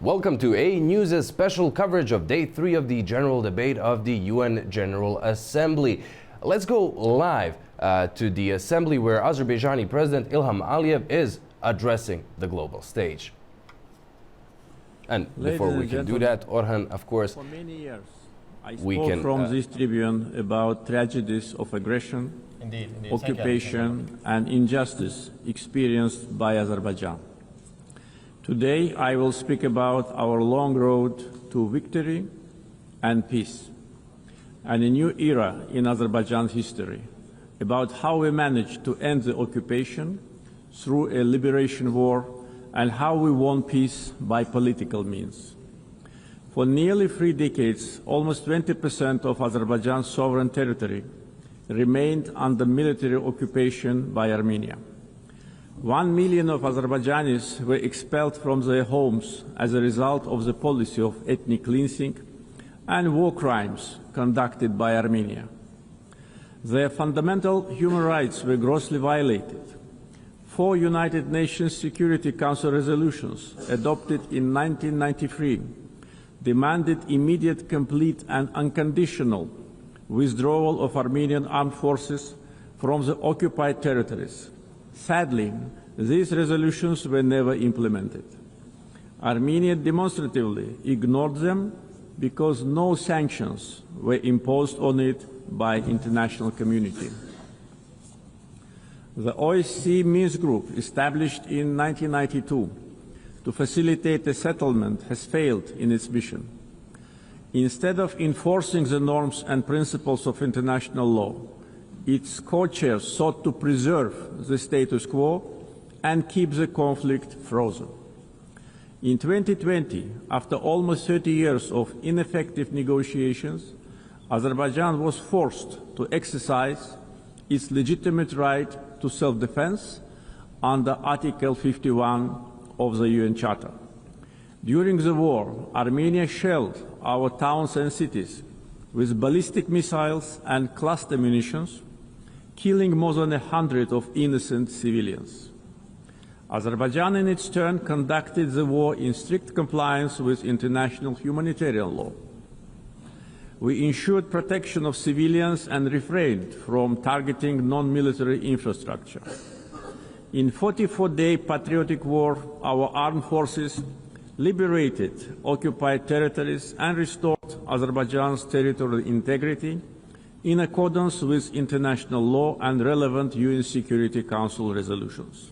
Welcome to AnewZ's special coverage of Day 3 of the General Debate of the UN General Assembly. Let's go live to the Assembly where Azerbaijani President Ilham Aliyev is addressing the global stage. And before we can do that, Orhan, of course, for many years, I we spoke can from this tribune about tragedies of aggression, occupation, and injustice experienced by Azerbaijan. Today, I will speak about our long road to victory and peace, and a new era in Azerbaijan's history, about how we managed to end the occupation through a liberation war and how we won peace by political means. For nearly 3 decades, almost 20% of Azerbaijan's sovereign territory remained under military occupation by Armenia. 1 million of Azerbaijanis were expelled from their homes as a result of the policy of ethnic cleansing and war crimes conducted by Armenia. Their fundamental human rights were grossly violated. 4 United Nations Security Council resolutions adopted in 1993 demanded immediate, complete and unconditional withdrawal of Armenian armed forces from the occupied territories. Sadly, these resolutions were never implemented. Armenia demonstratively ignored them because no sanctions were imposed on it by the international community. The OSCE Minsk Group, established in 1992 to facilitate a settlement, has failed in its mission. Instead of enforcing the norms and principles of international law, its co-chairs sought to preserve the status quo and keep the conflict frozen. In 2020, after almost 30 years of ineffective negotiations, Azerbaijan was forced to exercise its legitimate right to self-defense under Article 51 of the UN Charter. During the war, Armenia shelled our towns and cities with ballistic missiles and cluster munitions, killing more than 100 of innocent civilians. Azerbaijan, in its turn, conducted the war in strict compliance with international humanitarian law. We ensured protection of civilians and refrained from targeting non-military infrastructure. In a 44-day patriotic war, our armed forces liberated occupied territories and restored Azerbaijan's territorial integrity in accordance with international law and relevant UN Security Council resolutions.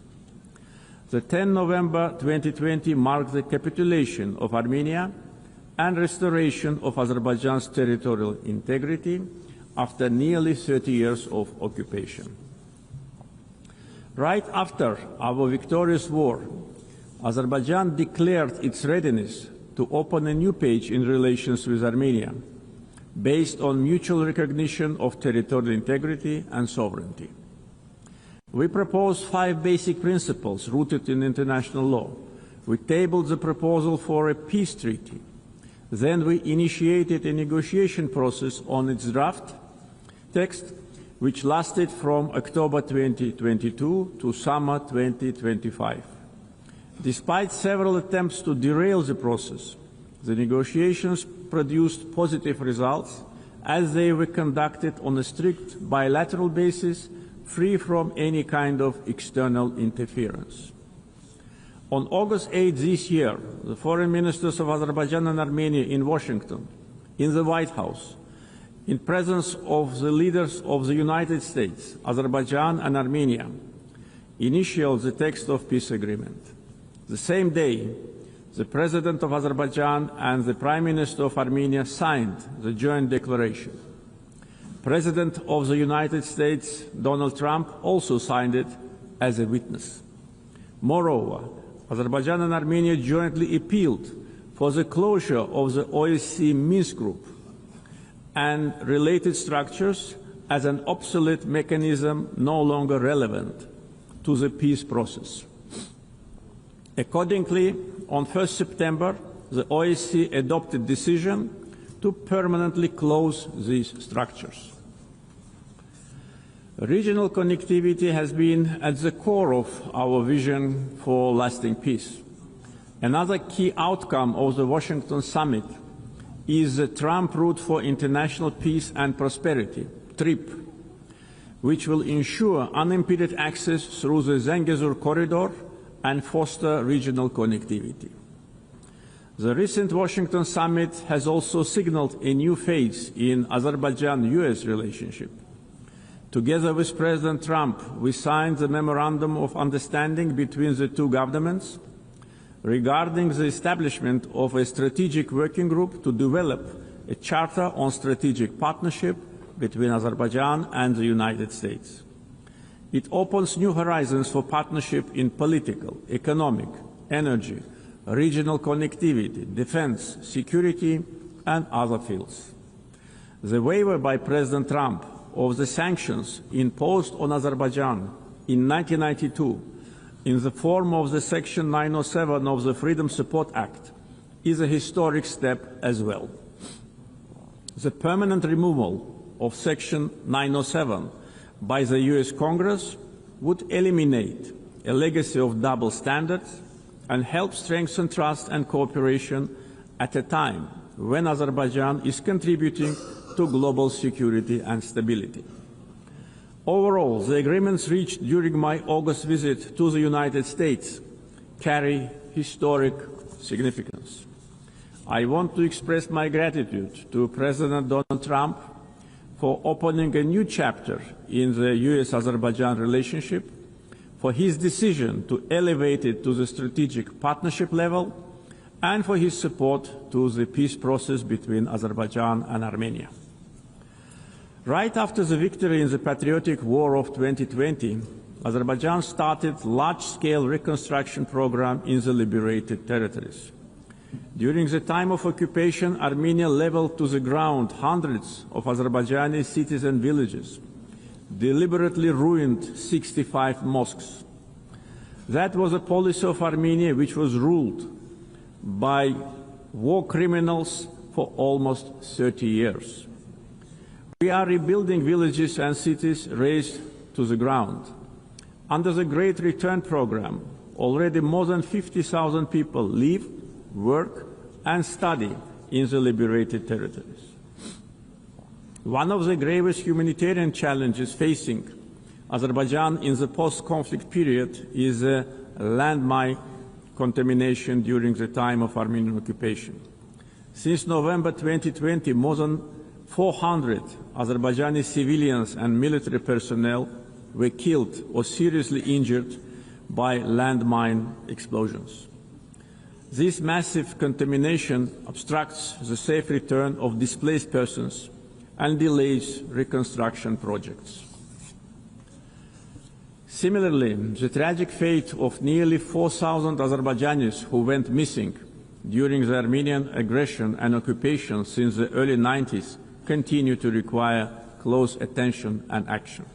The 10 November 2020 marked the capitulation of Armenia and restoration of Azerbaijan's territorial integrity after nearly 30 years of occupation. Right after our victorious war, Azerbaijan declared its readiness to open a new page in relations with Armenia, based on mutual recognition of territorial integrity and sovereignty. We proposed 5 basic principles rooted in international law. We tabled the proposal for a peace treaty. Then we initiated a negotiation process on its draft text, which lasted from October 2022 to summer 2025. Despite several attempts to derail the process, the negotiations produced positive results as they were conducted on a strict bilateral basis, free from any kind of external interference. On August 8 this year, the foreign ministers of Azerbaijan and Armenia in Washington, in the White House, in presence of the leaders of the United States, Azerbaijan and Armenia, initialed the text of peace agreement. The same day, the President of Azerbaijan and the Prime Minister of Armenia signed the joint declaration. President of the United States, Donald Trump, also signed it as a witness. Moreover, Azerbaijan and Armenia jointly appealed for the closure of the OSCE Minsk Group and related structures as an obsolete mechanism no longer relevant to the peace process. Accordingly, on 1 September, the OSCE adopted a decision to permanently close these structures. Regional connectivity has been at the core of our vision for lasting peace. Another key outcome of the Washington summit is the Trump Route for International Peace and Prosperity, TRIP, which will ensure unimpeded access through the Zangezur corridor and foster regional connectivity. The recent Washington summit has also signaled a new phase in Azerbaijan-US relationship. Together with President Trump, we signed the Memorandum of Understanding between the two governments regarding the establishment of a strategic working group to develop a charter on strategic partnership between Azerbaijan and the United States. It opens new horizons for partnership in political, economic, energy, regional connectivity, defense, security, and other fields. The waiver by President Trump of the sanctions imposed on Azerbaijan in 1992 in the form of the Section 907 of the Freedom Support Act is a historic step as well. The permanent removal of Section 907 by the US Congress would eliminate a legacy of double standards and help strengthen trust and cooperation at a time when Azerbaijan is contributing to global security and stability. Overall, the agreements reached during my August visit to the United States carry historic significance. I want to express my gratitude to President Donald Trump for opening a new chapter in the US-Azerbaijan relationship, for his decision to elevate it to the strategic partnership level, and for his support to the peace process between Azerbaijan and Armenia. Right after the victory in the patriotic war of 2020, Azerbaijan started a large-scale reconstruction program in the liberated territories. During the time of occupation, Armenia leveled to the ground hundreds of Azerbaijani cities and villages, deliberately ruined 65 mosques. That was a policy of Armenia which was ruled by war criminals for almost 30 years. We are rebuilding villages and cities razed to the ground. Under the Great Return Program, already more than 50,000 people live, work, and study in the liberated territories. One of the gravest humanitarian challenges facing Azerbaijan in the post-conflict period is landmine contamination during the time of Armenian occupation. Since November 2020, more than 400 Azerbaijani civilians and military personnel were killed or seriously injured by landmine explosions. This massive contamination obstructs the safe return of displaced persons and delays reconstruction projects. Similarly, the tragic fate of nearly 4,000 Azerbaijanis who went missing during the Armenian aggression and occupation since the early 90s continue to require close attention and action.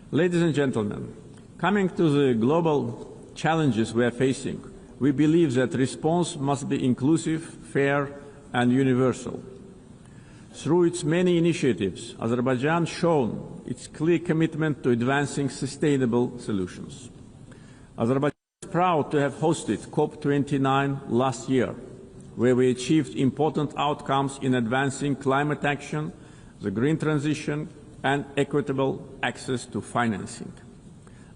Ladies and gentlemen, coming to the global challenges we are facing, we believe that response must be inclusive, fair, and universal. Through its many initiatives, Azerbaijan has shown its clear commitment to advancing sustainable solutions. Azerbaijan is proud to have hosted COP29 last year, where we achieved important outcomes in advancing climate action, the green transition, and equitable access to financing.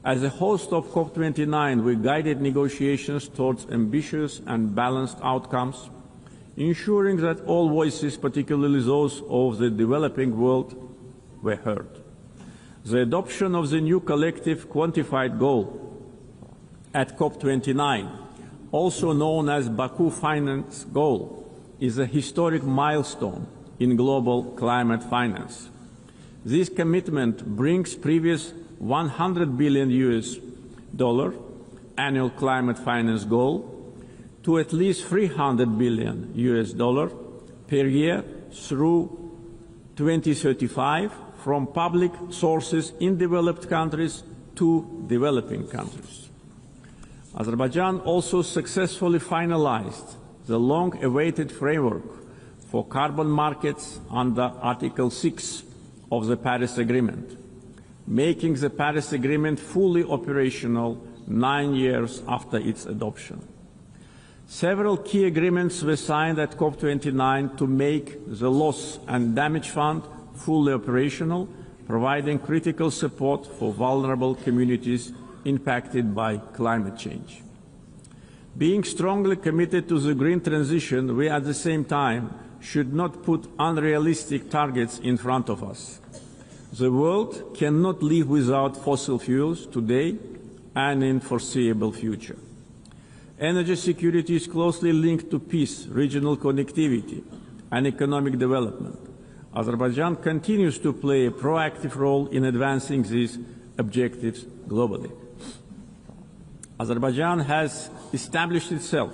As a host of COP29, we guided negotiations towards ambitious and balanced outcomes, ensuring that all voices, particularly those of the developing world, were heard. The adoption of the new collective quantified goal at COP29, also known as Baku Finance Goal, is a historic milestone in global climate finance. This commitment brings previous $100 billion annual climate finance goal to at least $300 billion per year through 2035 from public sources in developed countries to developing countries. Azerbaijan also successfully finalized the long-awaited framework for carbon markets under Article 6 of the Paris Agreement, making the Paris Agreement fully operational 9 years after its adoption. Several key agreements were signed at COP29 to make the Loss and Damage Fund fully operational, providing critical support for vulnerable communities impacted by climate change. Being strongly committed to the green transition, we at the same time should not put unrealistic targets in front of us. The world cannot live without fossil fuels today and in the foreseeable future. Energy security is closely linked to peace, regional connectivity, and economic development. Azerbaijan continues to play a proactive role in advancing these objectives globally. Azerbaijan has established itself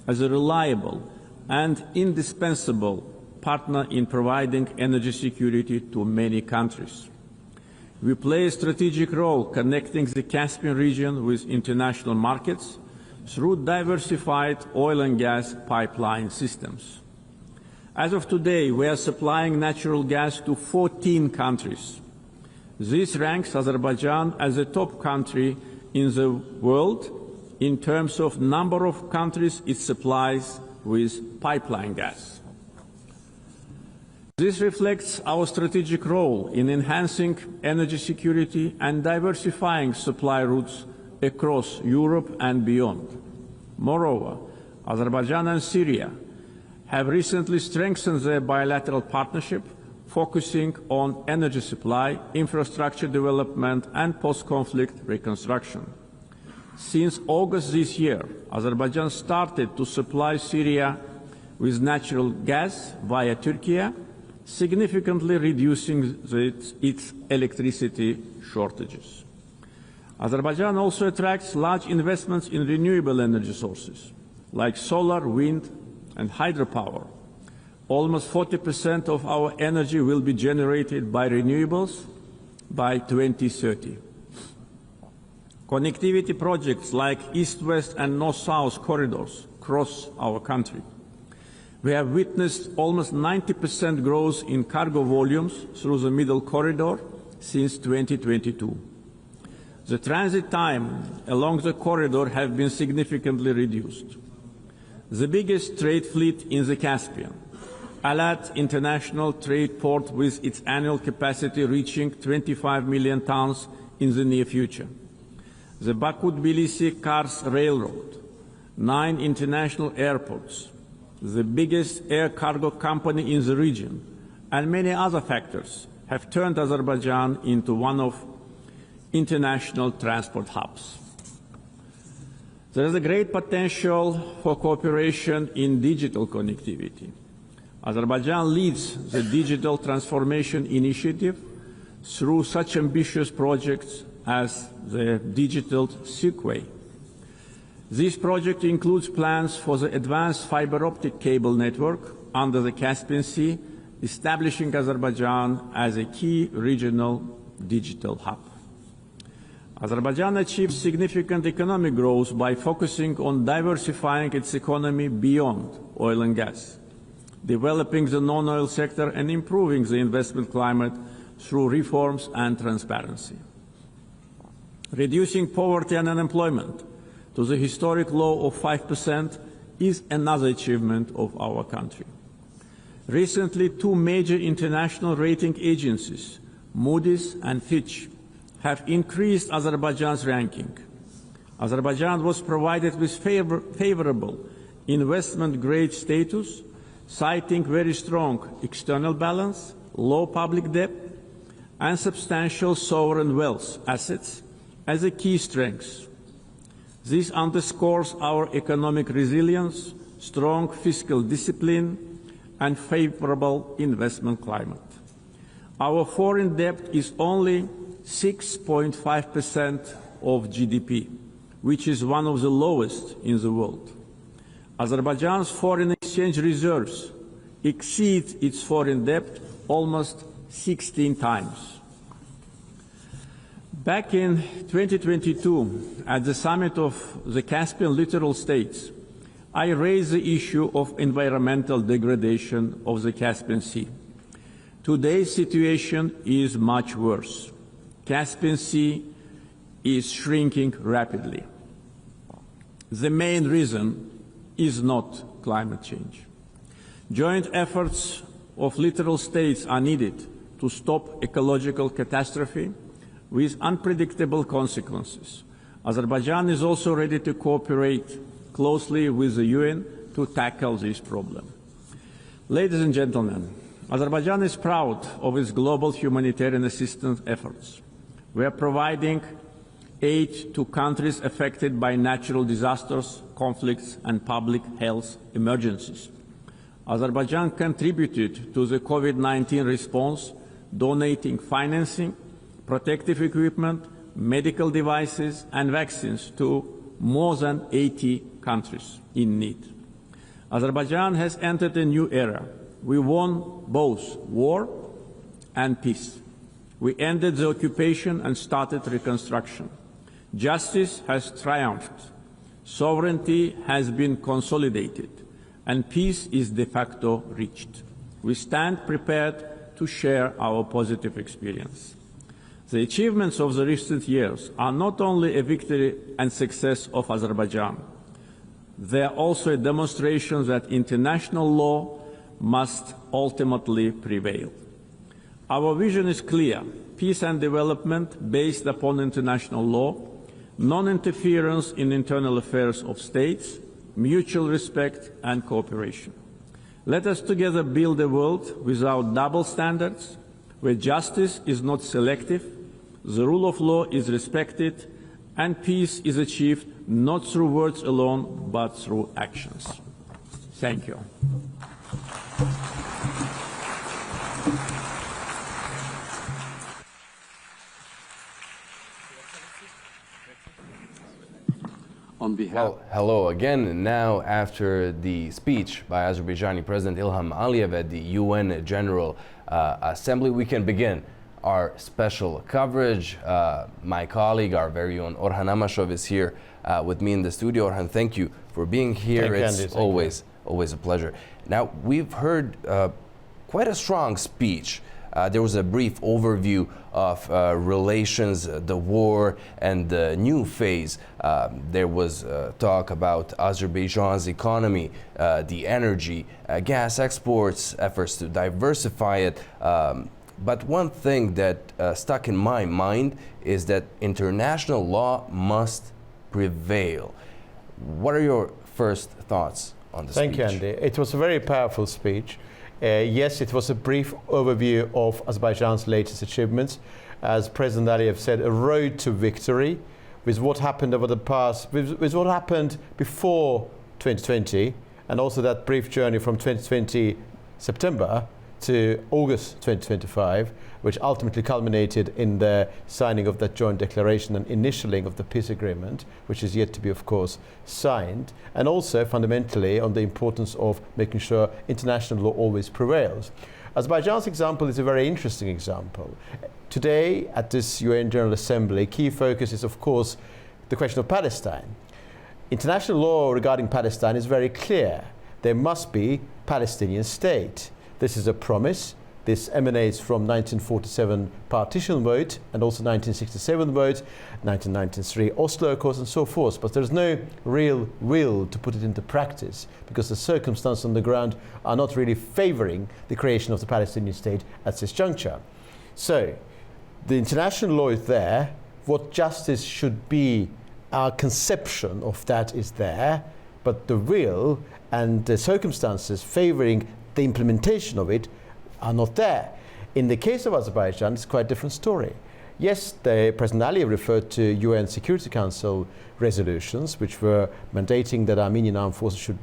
as a reliable and indispensable partner in providing energy security to many countries. We play a strategic role connecting the Caspian region with international markets through diversified oil and gas pipeline systems. As of today, we are supplying natural gas to 14 countries. This ranks Azerbaijan as a top country in the world in terms of number of countries it supplies with pipeline gas. This reflects our strategic role in enhancing energy security and diversifying supply routes across Europe and beyond. Moreover, Azerbaijan and Syria have recently strengthened their bilateral partnership, focusing on energy supply, infrastructure development, and post-conflict reconstruction. Since August this year, Azerbaijan started to supply Syria with natural gas via Turkey, significantly reducing its electricity shortages. Azerbaijan also attracts large investments in renewable energy sources, like solar, wind, and hydropower. Almost 40% of our energy will be generated by renewables by 2030. Connectivity projects like East-West and North-South corridors cross our country. We have witnessed almost 90% growth in cargo volumes through the Middle Corridor since 2022. The transit time along the corridor has been significantly reduced. The biggest trade fleet in the Caspian, Alat International Trade Port, with its annual capacity reaching 25 million tons in the near future. The Baku-Tbilisi-Kars Railroad, 9 international airports, the biggest air cargo company in the region, and many other factors have turned Azerbaijan into one of international transport hubs. There is a great potential for cooperation in digital connectivity. Azerbaijan leads the Digital Transformation Initiative through such ambitious projects as the Digital Seaway. This project includes plans for the advanced fiber optic cable network under the Caspian Sea, establishing Azerbaijan as a key regional digital hub. Azerbaijan achieved significant economic growth by focusing on diversifying its economy beyond oil and gas, developing the non-oil sector and improving the investment climate through reforms and transparency. Reducing poverty and unemployment to the historic low of 5% is another achievement of our country. Recently, 2 major international rating agencies, Moody's and Fitch, have increased Azerbaijan's ranking. Azerbaijan was provided with favorable investment-grade status, citing very strong external balance, low public debt, and substantial sovereign wealth assets as a key strengths. This underscores our economic resilience, strong fiscal discipline, and favorable investment climate. Our foreign debt is only 6.5% of GDP, which is one of the lowest in the world. Azerbaijan's foreign exchange reserves exceed its foreign debt almost 16 times. Back in 2022, at the summit of the Caspian littoral states, I raised the issue of environmental degradation of the Caspian Sea. Today's situation is much worse. Caspian Sea is shrinking rapidly. The main reason is not climate change. Joint efforts of littoral states are needed to stop ecological catastrophe with unpredictable consequences. Azerbaijan is also ready to cooperate closely with the UN to tackle this problem. Ladies and gentlemen, Azerbaijan is proud of its global humanitarian assistance efforts. We are providing aid to countries affected by natural disasters, conflicts, and public health emergencies. Azerbaijan contributed to the COVID-19 response, donating financing, protective equipment, medical devices, and vaccines to more than 80 countries in need. Azerbaijan has entered a new era. We won both war and peace. We ended the occupation and started reconstruction. Justice has triumphed. Sovereignty has been consolidated, and peace is de facto reached. We stand prepared to share our positive experience. The achievements of the recent years are not only a victory and success of Azerbaijan, they are also a demonstration that international law must ultimately prevail. Our vision is clear: peace and development based upon international law, non-interference in internal affairs of states, mutual respect and cooperation. Let us together build a world without double standards, where justice is not selective, the rule of law is respected, and peace is achieved not through words alone, but through actions. Thank you. Well, hello again. And now, after the speech by Azerbaijani President Ilham Aliyev at the UN General Assembly, we can begin our special coverage. My colleague, our very own Orhan Amashov, is here with me in the studio. Orhan, thank you for being here. It's always a pleasure. Now, we've heard quite a strong speech. There was a brief overview of relations, the war, and the new phase. There was talk about Azerbaijan's economy, the energy, gas exports, efforts to diversify it. But one thing that stuck in my mind is that international law must prevail. What are your first thoughts on the speech? Thank you, Andy. It was a very powerful speech. Yes, it was a brief overview of Azerbaijan's latest achievements. As President Aliyev said, a road to victory with what happened over the past, with what happened before 2020, and also that brief journey from 2020 September to August 2025, which ultimately culminated in the signing of that joint declaration and initialing of the peace agreement, which is yet to be, of course, signed, and also fundamentally on the importance of making sure international law always prevails. Azerbaijan's example is a very interesting example. Today, at this UN General Assembly, key focus is, of course, the question of Palestine. International law regarding Palestine is very clear. There must be Palestinian state. This is a promise. This emanates from 1947 partition vote and also 1967 vote, 1993 Oslo Accords and so forth. But there's no real will to put it into practice because the circumstances on the ground are not really favoring the creation of the Palestinian state at this juncture. So the international law is there. What justice should be, our conception of that is there, but the will and the circumstances favoring the implementation of it are not there. In the case of Azerbaijan, it's quite a different story. Yes, President Aliyev referred to UN Security Council resolutions, which were mandating that Armenian armed forces should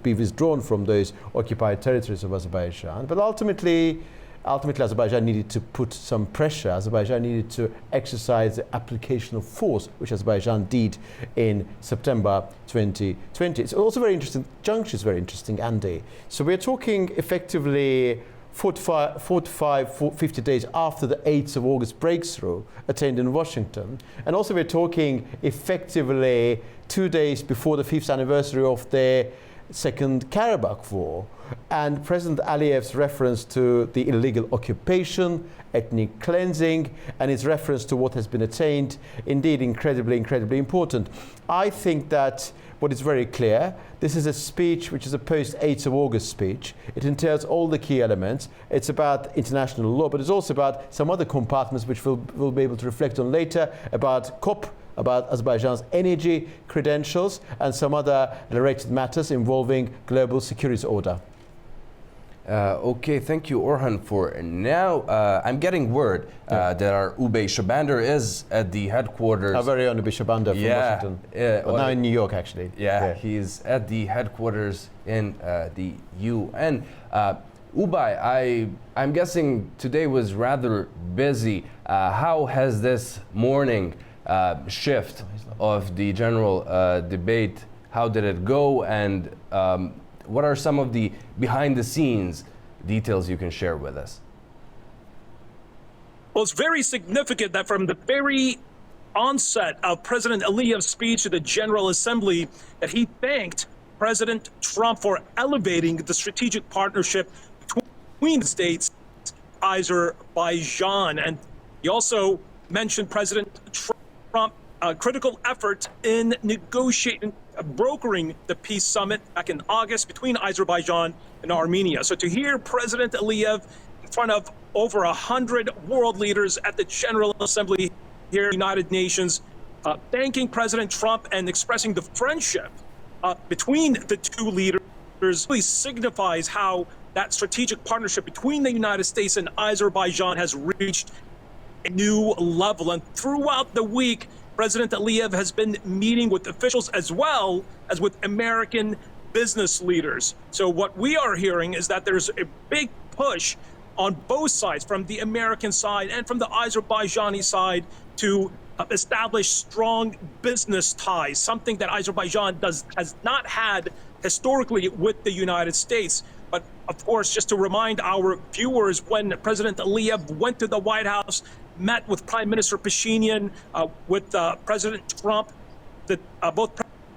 be withdrawn from those occupied territories of Azerbaijan. But ultimately Azerbaijan needed to put some pressure. Azerbaijan needed to exercise the application of force, which Azerbaijan did in September 2020. It's also very interesting, juncture is very interesting, Andy. So we're talking effectively 50 days after the 8th of August breakthrough attained in Washington. And also we're talking effectively 2 days before the 5th anniversary of the Second Karabakh War, and President Aliyev's reference to the illegal occupation, ethnic cleansing, and his reference to what has been attained, indeed incredibly, incredibly important. I think that what is very clear, this is a speech which is a post-8th of August speech. It entails all the key elements. It's about international law, but it's also about some other compartments which we'll be able to reflect on later, about COP, about Azerbaijan's energy credentials, and some other related matters involving global security order. Okay, thank you, Orhan. For now, I'm getting word that our Ubey Shabander is at the headquarters. Our very own Ubey Shabander from Washington. Well, now in New York, actually. Yeah, he's at the headquarters in the UN. Ubey, I'm guessing today was rather busy. How has this morning shift of the general debate, how did it go, and what are some of the behind-the-scenes details you can share with us? Well, it's very significant that from the very onset of President Aliyev's speech to the General Assembly, that he thanked President Trump for elevating the strategic partnership between the states, Azerbaijan. And he also mentioned President Trump critical effort in negotiating, brokering the peace summit back in August between Azerbaijan and Armenia. So to hear President Aliyev in front of over 100 world leaders at the General Assembly here in the United Nations, thanking President Trump and expressing the friendship between the two leaders really signifies how that strategic partnership between the United States and Azerbaijan has reached a new level. And throughout the week, President Aliyev has been meeting with officials as well as with American business leaders. So what we are hearing is that there's a big push on both sides, from the American side and from the Azerbaijani side, to establish strong business ties, something that Azerbaijan has not had historically with the United States. But of course, just to remind our viewers, when President Aliyev went to the White House, met with Prime Minister Pashinyan, with President Trump, that both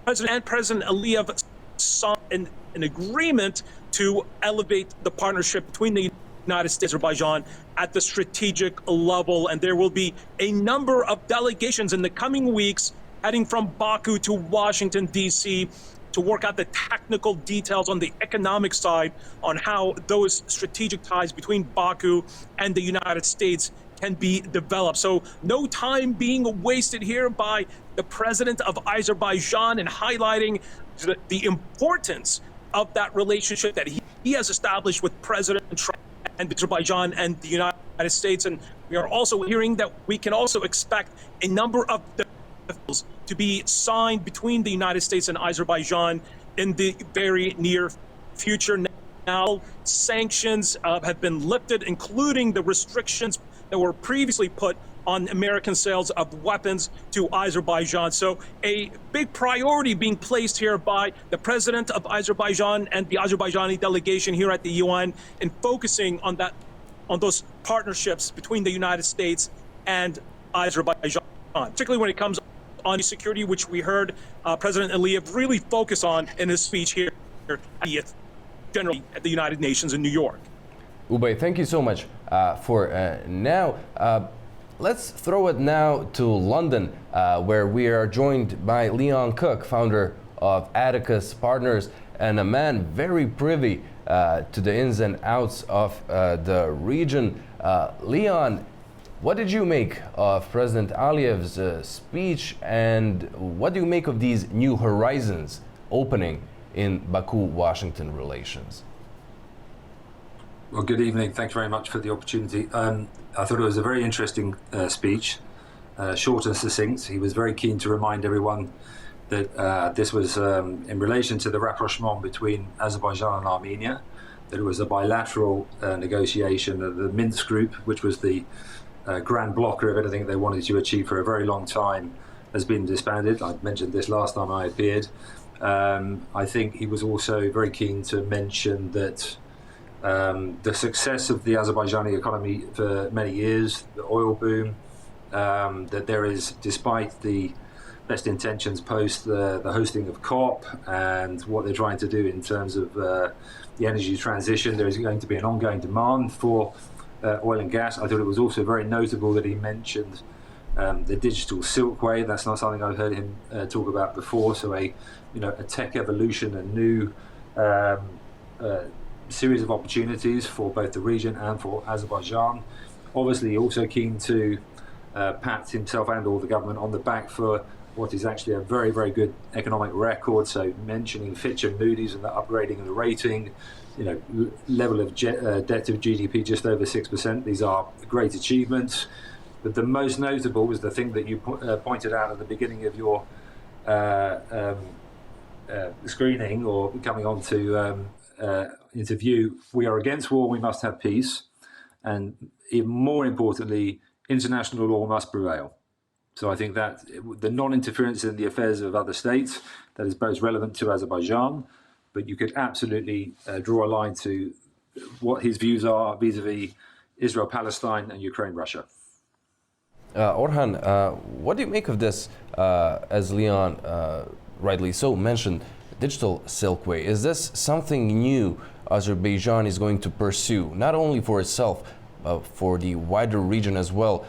President and President Aliyev signed an agreement to elevate the partnership between the United States and Azerbaijan at the strategic level. And there will be a number of delegations in the coming weeks heading from Baku to Washington, D.C., to work out the technical details on the economic side on how those strategic ties between Baku and the United States can be developed. So no time being wasted here by the president of Azerbaijan in highlighting the importance of that relationship that he has established with President Trump and Azerbaijan and the United States. And we are also hearing that we can also expect a number of bills to be signed between the United States and Azerbaijan in the very near future. Now, sanctions have been lifted, including the restrictions that were previously put on American sales of weapons to Azerbaijan. So a big priority being placed here by the president of Azerbaijan and the Azerbaijani delegation here at the UN in focusing on those partnerships between the United States and Azerbaijan, particularly when it comes on security, which we heard President Aliyev really focus on in his speech here generally at the United Nations in New York. Ubey, thank you so much for now. Let's throw it now to London, where we are joined by Leon Cook, founder of Atticus Partners, and a man very privy to the ins and outs of the region. Leon, what did you make of President Aliyev's speech, and what do you make of these new horizons opening in Baku-Washington relations? Well, good evening. Thanks very much for the opportunity. I thought it was a very interesting speech, short and succinct. He was very keen to remind everyone that this was in relation to the rapprochement between Azerbaijan and Armenia, that it was a bilateral negotiation of the Minsk group, which was the grand blocker of anything they wanted to achieve for a very long time, has been disbanded. I mentioned this last time I appeared. I think he was also very keen to mention that the success of the Azerbaijani economy for many years, the oil boom, that there is, despite the best intentions post the hosting of COP and what they're trying to do in terms of the energy transition. There is going to be an ongoing demand for oil and gas. I thought it was also very notable that he mentioned the digital silkway. That's not something I've heard him talk about before. So a tech evolution, a new series of opportunities for both the region and for Azerbaijan. Obviously, also keen to pat himself and all the government on the back for what is actually a very, very good economic record. So mentioning Fitch and Moody's and the upgrading of the rating, level of debt to GDP just over 6%. These are great achievements. But the most notable was the thing that you pointed out at the beginning of your screening or coming on to interview. We are against war, we must have peace. And even more importantly, international law must prevail. So I think that the non-interference in the affairs of other states, that is both relevant to Azerbaijan, but you could absolutely draw a line to what his views are vis-a-vis Israel, Palestine, and Ukraine, Russia. Orhan, what do you make of this, as Leon rightly so mentioned, digital silkway? Is this something new Azerbaijan is going to pursue, not only for itself, for the wider region as well?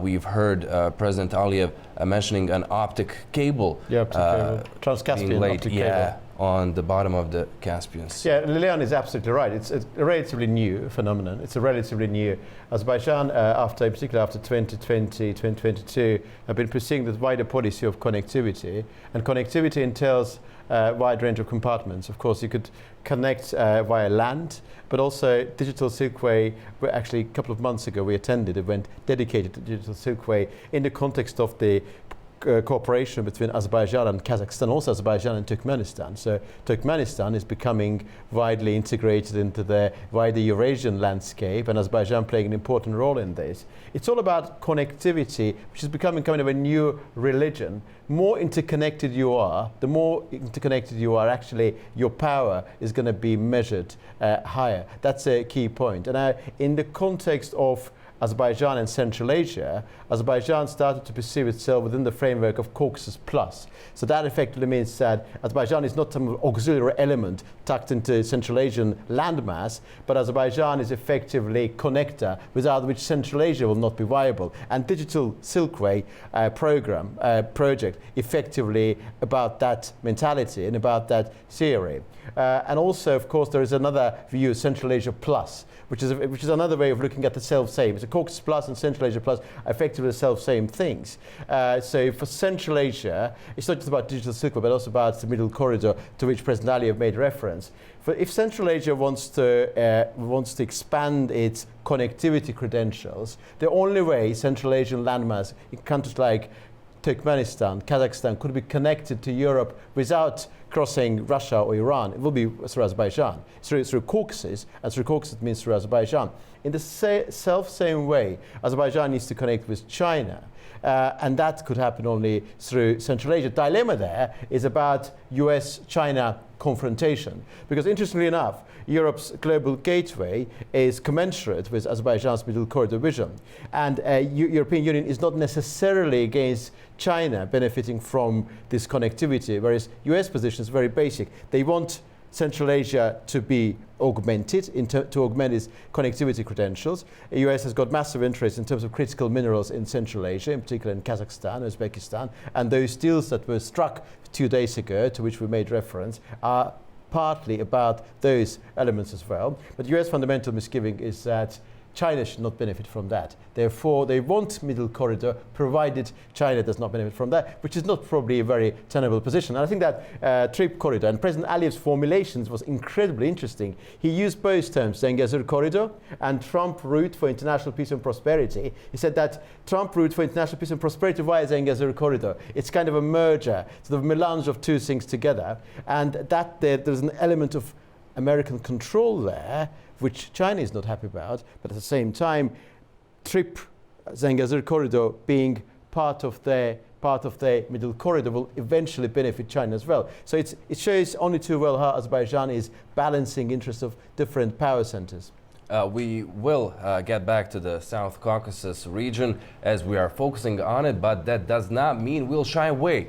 We've heard President Aliyev mentioning an optic cable, Trans-Caspian optic cable. On the bottom of the Caspian Sea. Yeah, Leon is absolutely right. It's a relatively new phenomenon. It's a relatively new. Azerbaijan, particularly after 2020, 2022, have been pursuing this wider policy of connectivity. And connectivity entails a wide range of compartments. Of course, you could connect via land, but also digital silkway. Actually, a couple of months ago, we attended an event dedicated to digital silkway in the context of the cooperation between Azerbaijan and Kazakhstan, also Azerbaijan and Turkmenistan. So Turkmenistan is becoming widely integrated into the wider Eurasian landscape, and Azerbaijan playing an important role in this. It's all about connectivity, which is becoming kind of a new religion. More interconnected you are, the more interconnected you are, actually your power is going to be measured higher. That's a key point. And in the context of Azerbaijan and Central Asia, Azerbaijan started to perceive itself within the framework of Caucasus Plus. So that effectively means that Azerbaijan is not some auxiliary element tucked into Central Asian landmass, but Azerbaijan is effectively connector without which Central Asia will not be viable. And Digital Silkway project effectively about that mentality and about that theory. And also, of course, there is another view, Central Asia Plus, which is another way of looking at the self-same. It's a Caucasus Plus and Central Asia Plus are effectively the self-same things. So for Central Asia, it's not just about digital silkway, but also about the middle corridor to which President Aliyev made reference. If Central Asia wants to expand its connectivity credentials, the only way Central Asian landmass in countries like Turkmenistan, Kazakhstan could be connected to Europe without crossing Russia or Iran, it will be through Azerbaijan, through Caucasus, and through Caucasus it means through Azerbaijan. In the self-same way, Azerbaijan needs to connect with China, and that could happen only through Central Asia. The dilemma there is about US-China confrontation, because interestingly enough, Europe's global gateway is commensurate with Azerbaijan's middle corridor vision. And European Union is not necessarily against China benefiting from this connectivity, whereas US position is very basic. They want Central Asia to be augmented, to augment its connectivity credentials. The US has got massive interest in terms of critical minerals in Central Asia, in particular in Kazakhstan, Uzbekistan, and those deals that were struck 2 days ago, to which we made reference, are partly about those elements as well. But US fundamental misgiving is that China should not benefit from that. Therefore, they want middle corridor, provided China does not benefit from that, which is not probably a very tenable position. And I think that trip corridor, and President Aliyev's formulations was incredibly interesting. He used both terms, the AnewZ corridor and Trump route for international peace and prosperity. He said that Trump route for international peace and prosperity via the AnewZ corridor, it's kind of a merger, sort of melange of two things together. And that there's an element of American control there, which China is not happy about, but at the same time, the AnewZ corridor being part of the middle corridor will eventually benefit China as well. So it shows only too well how Azerbaijan is balancing interests of different power centers. We will get back to the South Caucasus region as we are focusing on it, but that does not mean we'll shy away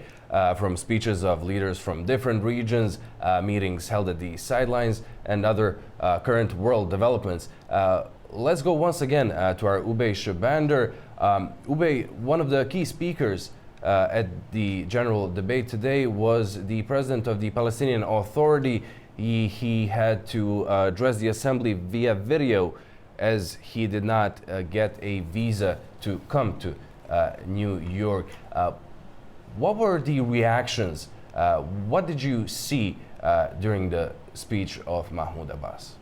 from speeches of leaders from different regions, meetings held at the sidelines, and other current world developments. Let's go once again to our Ubay Shabander. Ubay, one of the key speakers at the general debate today was the president of the Palestinian Authority. He had to address the assembly via video as he did not get a visa to come to New York. What were the reactions? What did you see during the speech of Mahmoud Abbas?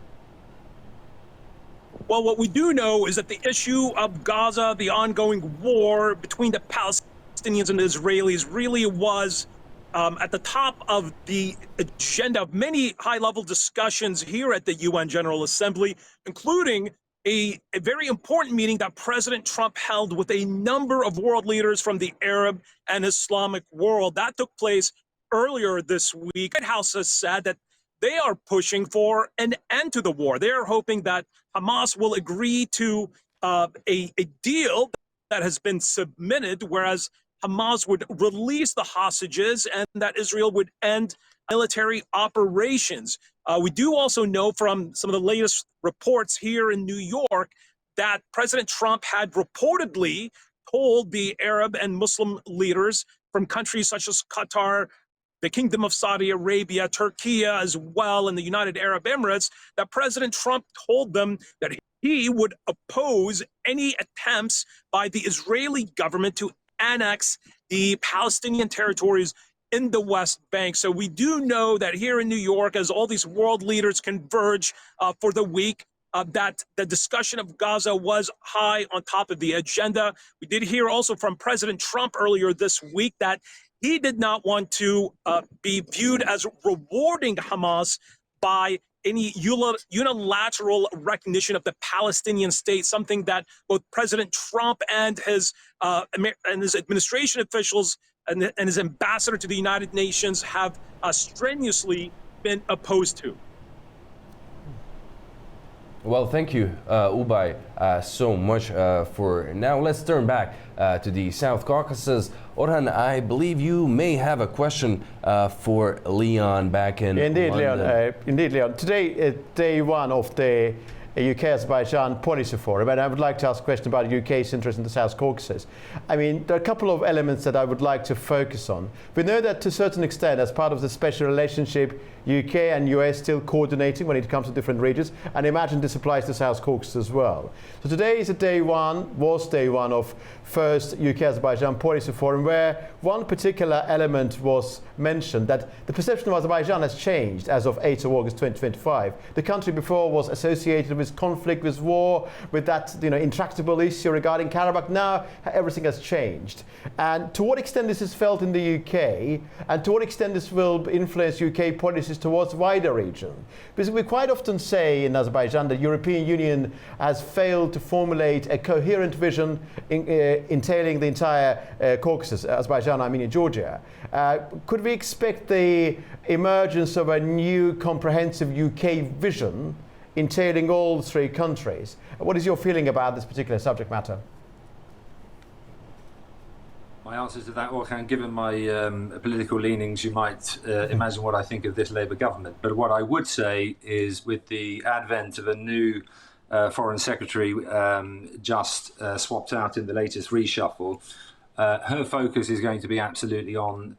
Well, what we do know is that the issue of Gaza, the ongoing war between the Palestinians and the Israelis, really was at the top of the agenda of many high-level discussions here at the UN General Assembly, including a very important meeting that President Trump held with a number of world leaders from the Arab and Islamic world. That took place earlier this week. The White House has said that they are pushing for an end to the war. They are hoping that Hamas will agree to a deal that has been submitted, whereas Hamas would release the hostages and that Israel would end military operations. We do also know from some of the latest reports here in New York that President Trump had reportedly told the Arab and Muslim leaders from countries such as Qatar, the Kingdom of Saudi Arabia, Turkey as well, and the United Arab Emirates, that President Trump told them that he would oppose any attempts by the Israeli government to annex the Palestinian territories in the West Bank. So we do know that here in New York, as all these world leaders converge for the week, that the discussion of Gaza was high on top of the agenda. We did hear also from President Trump earlier this week that he did not want to be viewed as rewarding Hamas by any unilateral recognition of the Palestinian state, something that both President Trump and his administration officials and his ambassador to the United Nations have strenuously been opposed to. Well, thank you, Ubay, so much for now. Let's turn back to the South Caucasus. Orhan, I believe you may have a question for Leon back in Indeed, London. Leon. Indeed, Leon. Today is day one of the UK-Azerbaijan policy forum, and I would like to ask a question about UK's interest in the South Caucasus. I mean, there are a couple of elements that I would like to focus on. We know that to a certain extent, as part of the special relationship, UK and US still coordinating when it comes to different regions, and I imagine this applies to South Caucasus as well. So today is was day one of first UK-Azerbaijan policy forum, where one particular element was mentioned, that the perception of Azerbaijan has changed as of 8th of August 2025. The country before was associated with conflict, with war, with that intractable issue regarding Karabakh. Now everything has changed. And to what extent this is felt in the UK, and to what extent this will influence UK policies towards the wider region? Because we quite often say in Azerbaijan the European Union has failed to formulate a coherent vision entailing the entire Caucasus, Azerbaijan, Armenia, Georgia. Could we expect the emergence of a new comprehensive UK vision entailing all three countries? What is your feeling about this particular subject matter? My answer to that, Orhan, given my political leanings, you might imagine what I think of this Labour government. But what I would say is, with the advent of a new Foreign Secretary just swapped out in the latest reshuffle, her focus is going to be absolutely on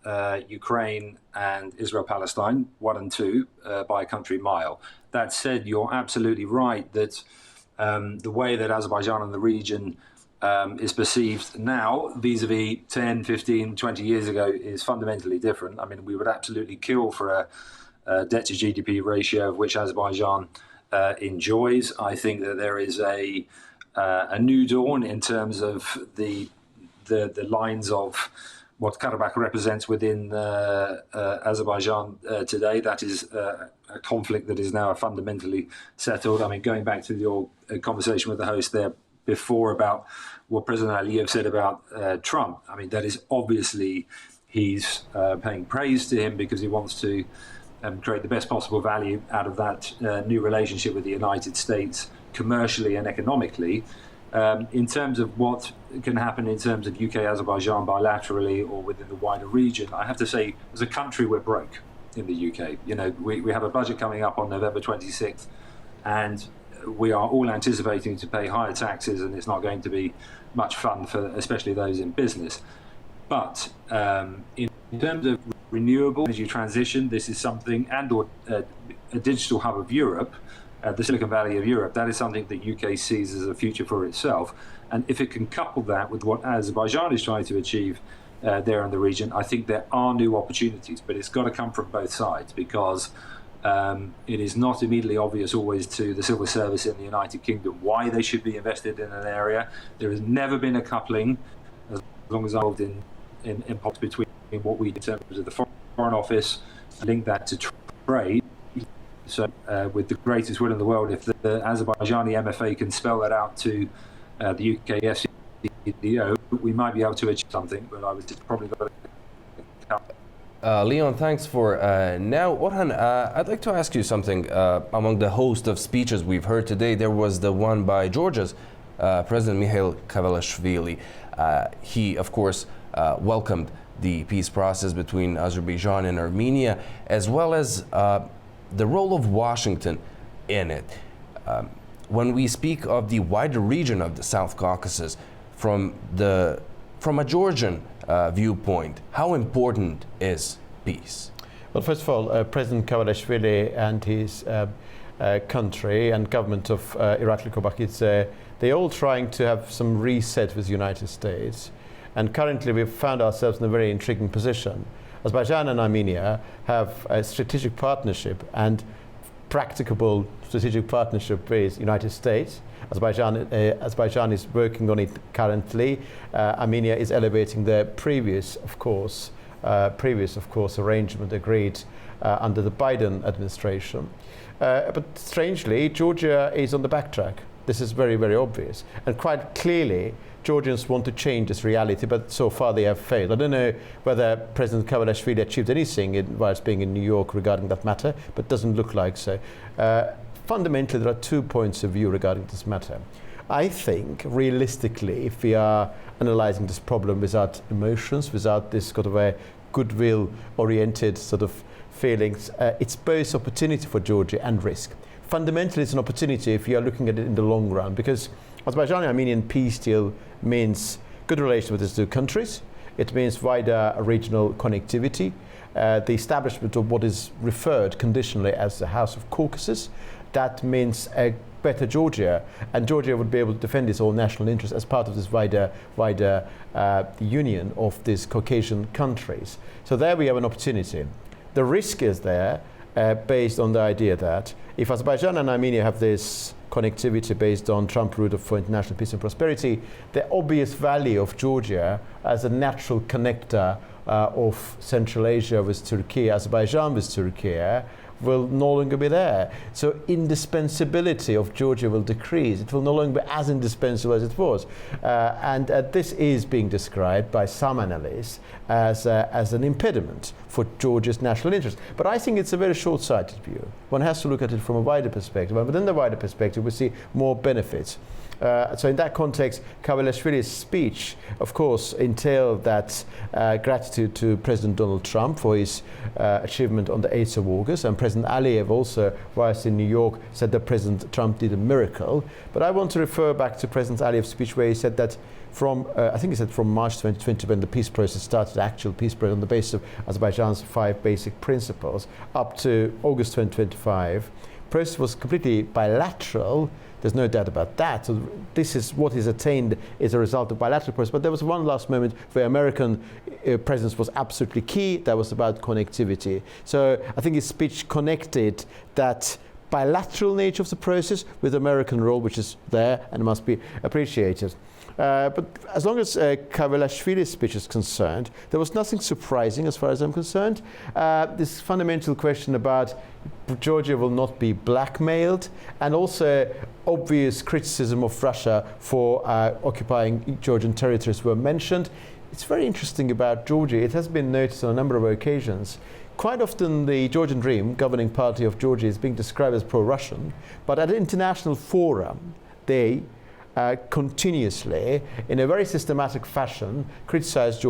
Ukraine and Israel-Palestine, 1 and 2, by a country mile. That said, you're absolutely right that the way that Azerbaijan and the region is perceived now vis-a-vis 10, 15, 20 years ago is fundamentally different. I mean, we would absolutely kill for a debt to GDP ratio of which Azerbaijan enjoys. I think that there is a new dawn in terms of the lines of what Karabakh represents within Azerbaijan today. That is a conflict that is now fundamentally settled. I mean, going back to your conversation with the host there before about what President Aliyev said about Trump, I mean, that is obviously, he's paying praise to him because he wants to and create the best possible value out of that new relationship with the United States commercially and economically. In terms of what can happen in terms of UK-Azerbaijan bilaterally or within the wider region, I have to say, as a country, we're broke in the UK. You know, we have a budget coming up on November 26th, and we are all anticipating to pay higher taxes, and it's not going to be much fun for especially those in business. But in terms of renewable energy transition, this is something, and or a digital hub of Europe, the Silicon Valley of Europe, that is something that UK sees as a future for itself. And if it can couple that with what Azerbaijan is trying to achieve there in the region, I think there are new opportunities, but it's got to come from both sides, because it is not immediately obvious always to the civil service in the United Kingdom why they should be invested in an area. There has never been a coupling, as long as I'm in pots between what we do in terms of the Foreign Office, link that to trade. So with the greatest will in the world, if the Azerbaijani MFA can spell that out to the UK FCDO, we might be able to achieve something, but I would probably got to Leon, thanks for now. Orhan, I'd like to ask you something. Among the host of speeches we've heard today, there was the one by Georgia's President Mikhail Kavalashvili. He, of course, welcomed the peace process between Azerbaijan and Armenia, as well as the role of Washington in it. When we speak of the wider region of the South Caucasus, from a Georgian viewpoint, how important is peace? Well, first of all, President Kavalashvili and his country and government of Irakli Kobakidze, they're all trying to have some reset with the United States. And currently we've found ourselves in a very intriguing position. Azerbaijan and Armenia have a strategic partnership and practicable strategic partnership with the United States. Azerbaijan is working on it currently. Armenia is elevating the previous, of course, arrangement agreed under the Biden administration. But strangely, Georgia is on the backtrack. This is very, very obvious. And quite clearly, Georgians want to change this reality, but so far they have failed. I don't know whether President Kavalashvili achieved anything whilst being in New York regarding that matter, but doesn't look like so. Fundamentally, there are 2 points of view regarding this matter. I think, realistically, if we are analyzing this problem without emotions, without this sort of a goodwill-oriented sort of feelings, it's both opportunity for Georgia and risk. Fundamentally, it's an opportunity if you are looking at it in the long run, because Azerbaijani-Armenian peace deal means good relations with these two countries. It means wider regional connectivity, the establishment of what is referred conditionally as the House of Caucasus. That means a better Georgia, and Georgia would be able to defend its own national interests as part of this wider union of these Caucasian countries. So there we have an opportunity. The risk is there based on the idea that if Azerbaijan and Armenia have this connectivity based on Trump route for international peace and prosperity, the obvious value of Georgia as a natural connector of Central Asia with Turkey, Azerbaijan with Turkey, will no longer be there. So indispensability of Georgia will decrease. It will no longer be as indispensable as it was. And this is being described by some analysts as an impediment for Georgia's national interest. But I think it's a very short-sighted view. One has to look at it from a wider perspective. And within the wider perspective, we see more benefits. So in that context, Kavalashvili's speech, of course, entailed that gratitude to President Donald Trump for his achievement on the 8th of August. And President Aliyev also, whilst in New York, said that President Trump did a miracle. But I want to refer back to President Aliyev's speech where he said that from, I think he said from March 2020, when the peace process started, the actual peace process on the basis of Azerbaijan's 5 basic principles, up to August 2025, process was completely bilateral. There's no doubt about that. So this is what is attained as a result of bilateral process. But there was one last moment where American presence was absolutely key. That was about connectivity. So I think his speech connected that bilateral nature of the process with American role, which is there and must be appreciated. But as long as Kavalashvili's speech is concerned, there was nothing surprising as far as I'm concerned. This fundamental question about Georgia will not be blackmailed, and also obvious criticism of Russia for occupying Georgian territories were mentioned. it's very interesting about Georgia. It has been noticed on a number of occasions. Quite often the Georgian Dream, governing party of Georgia, is being described as pro-Russian, but at an international forum, they continuously, in a very systematic fashion, criticizing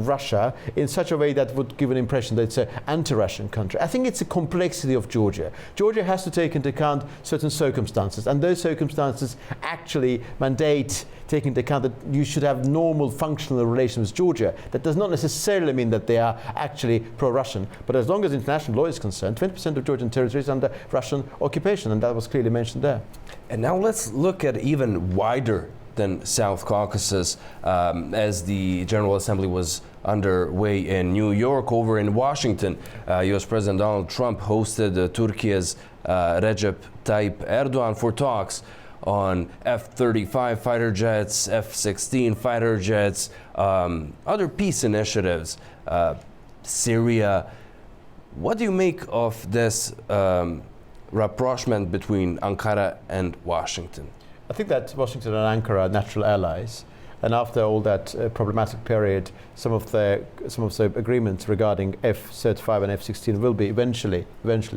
Russia in such a way that would give an impression that it's an anti-Russian country. I think it's a complexity of Georgia. Georgia has to take into account certain circumstances, and those circumstances actually mandate taking into account that you should have normal functional relations with Georgia. That does not necessarily mean that they are actually pro-Russian, but as long as international law is concerned, 20% of Georgian territory is under Russian occupation, and that was clearly mentioned there. And now let's look at even wider than South Caucasus, as the General Assembly was underway in New York. Over in Washington, U.S. President Donald Trump hosted Turkey's Recep Tayyip Erdogan for talks on F-35 fighter jets, F-16 fighter jets, other peace initiatives, Syria. What do you make of this rapprochement between Ankara and Washington? I think that Washington and Ankara are natural allies, and after all that problematic period, some of the agreements regarding F-35 and F-16 will be eventually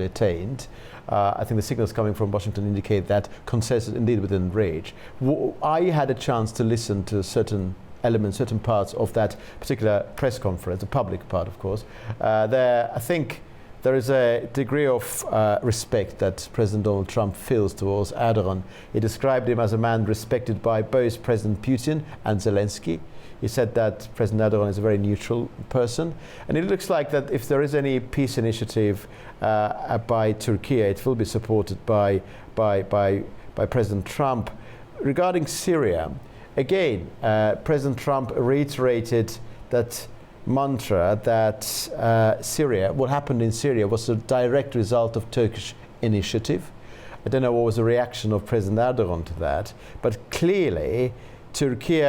attained. I think the signals coming from Washington indicate that consensus indeed within reach. I had a chance to listen to certain elements, certain parts of that particular press conference, the public part, of course. I think there is a degree of respect that President Donald Trump feels towards Erdogan. He described him as a man respected by both President Putin and Zelensky. He said that President Erdogan is a very neutral person. And it looks like that if there is any peace initiative by Turkey, it will be supported by President Trump. Regarding Syria, again, President Trump reiterated that mantra that Syria, what happened in Syria was a direct result of Turkish initiative. I don't know what was the reaction of President Erdogan to that, but clearly Turkey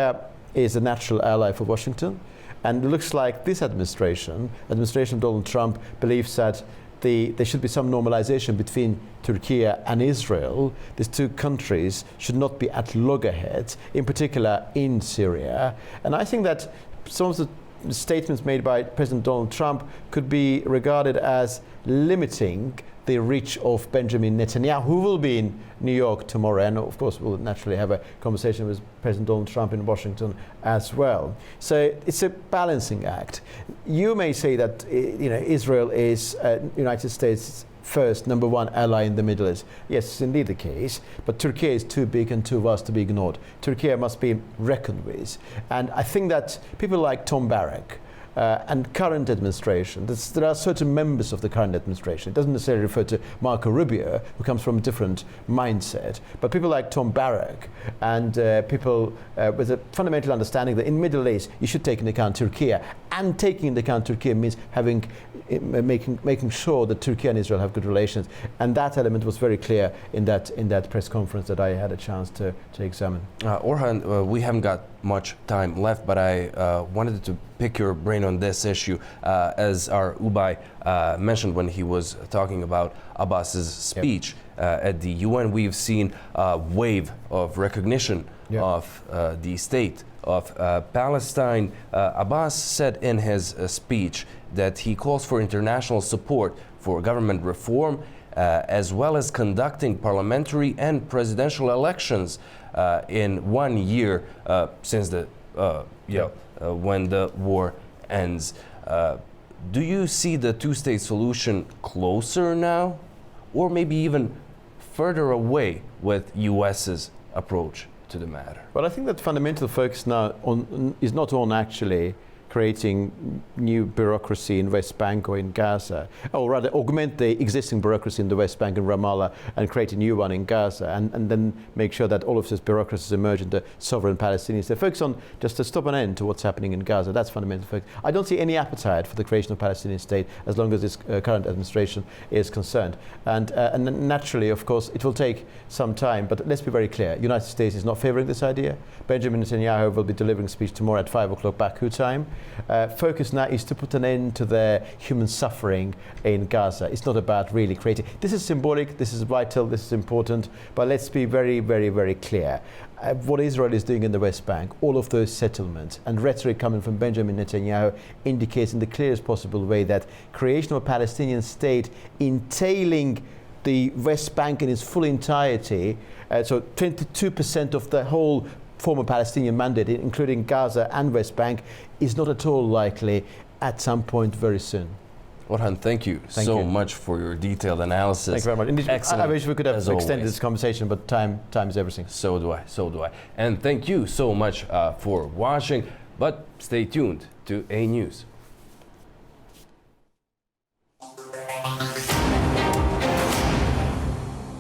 is a natural ally for Washington, and it looks like this administration of Donald Trump, believes that there should be some normalization between Turkey and Israel. These two countries should not be at loggerheads, in particular in Syria. And I think that some of the statements made by President Donald Trump could be regarded as limiting the reach of Benjamin Netanyahu, who will be in New York tomorrow, and of course we'll naturally have a conversation with President Donald Trump in Washington as well. So it's a balancing act. You may say that Israel is United States' first number one ally in the Middle East. Yes, it's indeed the case, but Turkey is too big and too vast to be ignored. Turkey must be reckoned with. And I think that people like Tom Barrack and current administration, there are certain members of the current administration. It doesn't necessarily refer to Marco Rubio, who comes from a different mindset, but people like Tom Barrack and people with a fundamental understanding that in Middle East you should take into account Turkey, and taking into account Turkey means making sure that Turkey and Israel have good relations, and that element was very clear in that press conference that I had a chance to examine. Orhan, we haven't got much time left, but I wanted to pick your brain on this issue, as our Ubay mentioned when he was talking about Abbas's speech at the UN. We've seen a wave of recognition of the state of Palestine. Abbas said in his speech that he calls for international support for government reform, as well as conducting parliamentary and presidential elections in 1 year since the when the war ends. Do you see the two-state solution closer now, or maybe even further away with US's approach to the matter? Well, I think that fundamental focus now is not on actually creating new bureaucracy in West Bank or in Gaza, or rather augment the existing bureaucracy in the West Bank and Ramallah and create a new one in Gaza, and then make sure that all of these bureaucracies emerge into sovereign Palestinians. They focus on just to stop an end to what's happening in Gaza. That's fundamental focus. I don't see any appetite for the creation of a Palestinian state as long as this current administration is concerned. And naturally, of course, it will take some time, but let's be very clear. United States is not favoring this idea. Benjamin Netanyahu will be delivering a speech tomorrow at 5 o'clock Baku time. Focus now is to put an end to the human suffering in Gaza. It's not about really creating. This is symbolic, this is vital, this is important, but let's be very, very, very clear. What Israel is doing in the West Bank, all of those settlements and rhetoric coming from Benjamin Netanyahu indicates in the clearest possible way that creation of a Palestinian state entailing the West Bank in its full entirety, so 22% of the whole former Palestinian mandate, including Gaza and West Bank, is not at all likely at some point very soon. Orhan, thank you so much for your detailed analysis. Thank you very much. Excellent, I wish we could have extended always. this conversation, but time is everything. So do I. And thank you so much for watching. But stay tuned to AnewZ.